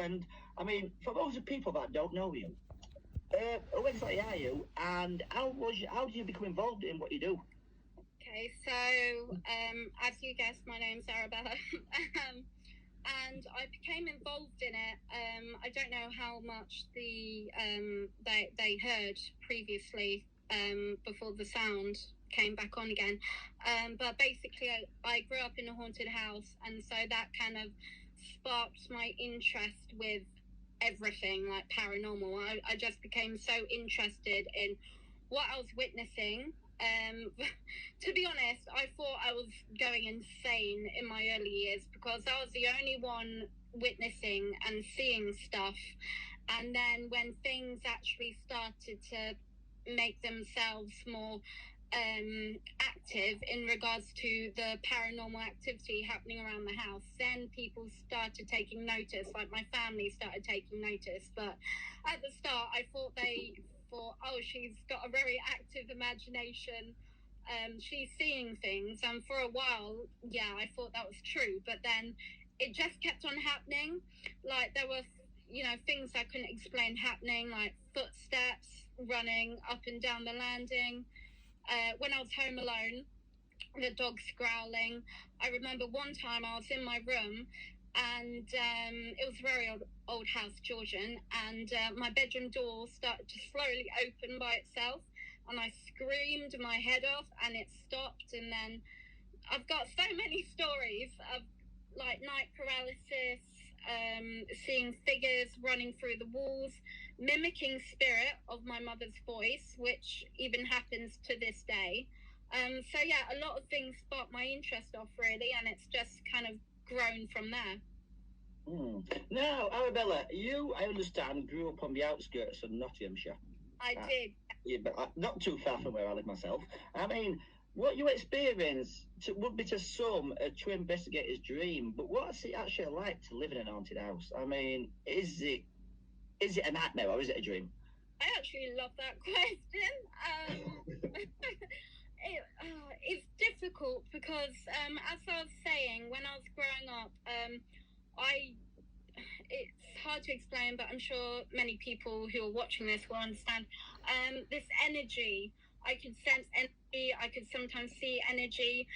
And I mean, for those of people that don't know you, who exactly are you, and how did you become involved in what you do? Okay, so as you guessed, my name's Arabella, and I became involved in it. I don't know how much they heard previously before the sound came back on again, but basically I grew up in a haunted house, and so that kind of sparked my interest with everything like paranormal. I just became so interested in what I was witnessing. To be honest, I thought I was going insane in my early years because I was the only one witnessing and seeing stuff. And then when things actually started to make themselves more active in regards to the paranormal activity happening around the house, then people started taking notice, like my family started taking notice. But at the start, I thought oh, she's got a very active imagination. She's seeing things, and for a while, yeah, I thought that was true. But then it just kept on happening. Like there were, things I couldn't explain happening, like footsteps running up and down the landing. When I was home alone, the dogs growling. I remember one time I was in my room, and it was a very old house, Georgian, and my bedroom door started to slowly open by itself, and I screamed my head off, and it stopped. And then I've got so many stories of like night paralysis, seeing figures running through the walls, mimicking spirit of my mother's voice, which even happens to this day. So yeah, a lot of things sparked my interest off really, and it's just kind of grown from there. Now, Arabella, you, I understand, grew up on the outskirts of Nottinghamshire. I did. Yeah, but not too far from where I live myself. I mean, what you experience would be to some a true investigator's dream, but what's it actually like to live in an haunted house? I mean, is it a nightmare or is it a dream? I actually love that question. It's difficult because, as I was saying, when I was growing up, it's hard to explain, but I'm sure many people who are watching this will understand. This energy, I could sense energy, I could sometimes see energy,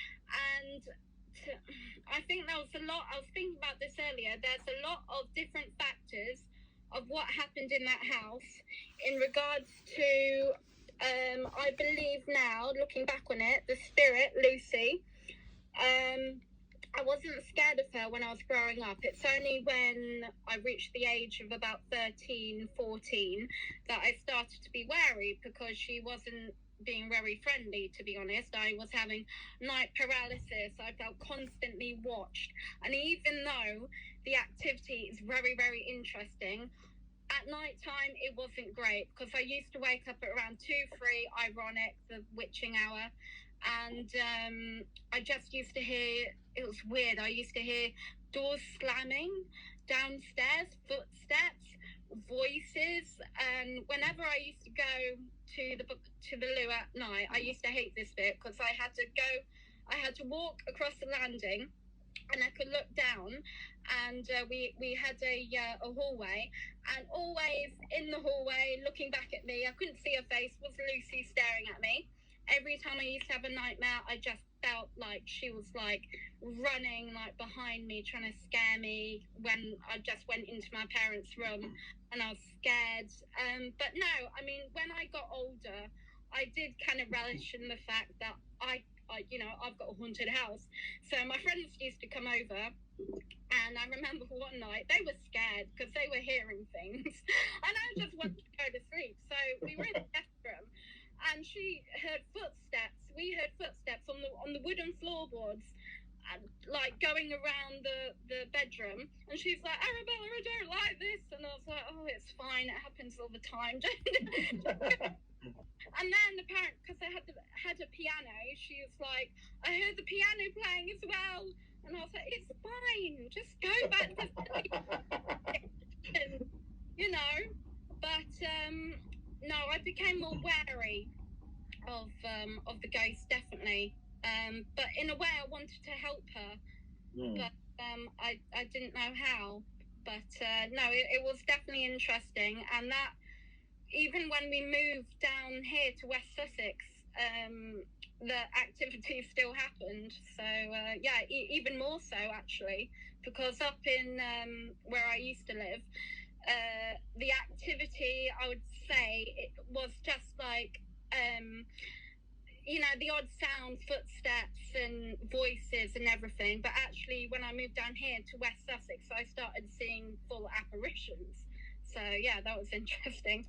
and I think there was a lot. I was thinking about this earlier. There's a lot of different factors of what happened in that house in regards to. I believe now, looking back on it, the spirit Lucy. I wasn't scared of her when I was growing up. It's only when I reached the age of about 13, 14 that I started to be wary because she wasn't being very friendly, to be honest. I was having night paralysis. I felt constantly watched. And even though the activity is very, very interesting, at night time it wasn't great because I used to wake up at around 2, 3, ironic, the witching hour. And I just used to hear, it was weird, I used to hear doors slamming downstairs, footsteps, voices. And whenever I used to go to the loo at night, I used to hate this bit because I had to walk across the landing and I could look down, and we had a hallway, and always in the hallway looking back at me, I couldn't see her face, was Lucy staring at me. Every time I used to have a nightmare, I just felt like she was like running like behind me, trying to scare me when I just went into my parents' room and I was scared. But no, I mean, when I got older, I did kind of relish in the fact that I've got a haunted house. So my friends used to come over, and I remember one night they were scared because they were hearing things, and I just wanted to go to sleep. So we were in the guest room, and she heard footsteps. We heard footsteps on the wooden floorboards, like going around the bedroom. And she's like, Arabella, I don't like this. And I was like, oh, it's fine. It happens all the time. And then the parent, because I had a piano, she was like, I heard the piano playing as well. And I was like, it's fine. Just go back to sleep. But no, I became more wary of the ghost, definitely. But in a way, I wanted to help her, but I didn't know how. But no, it was definitely interesting, and that even when we moved down here to West Sussex, the activity still happened. So yeah, even more so actually, because up in where I used to live, the activity, I would say, it was just like the odd sound, footsteps and voices and everything. But actually, when I moved down here to West Sussex, I started seeing full apparitions. So yeah, that was interesting.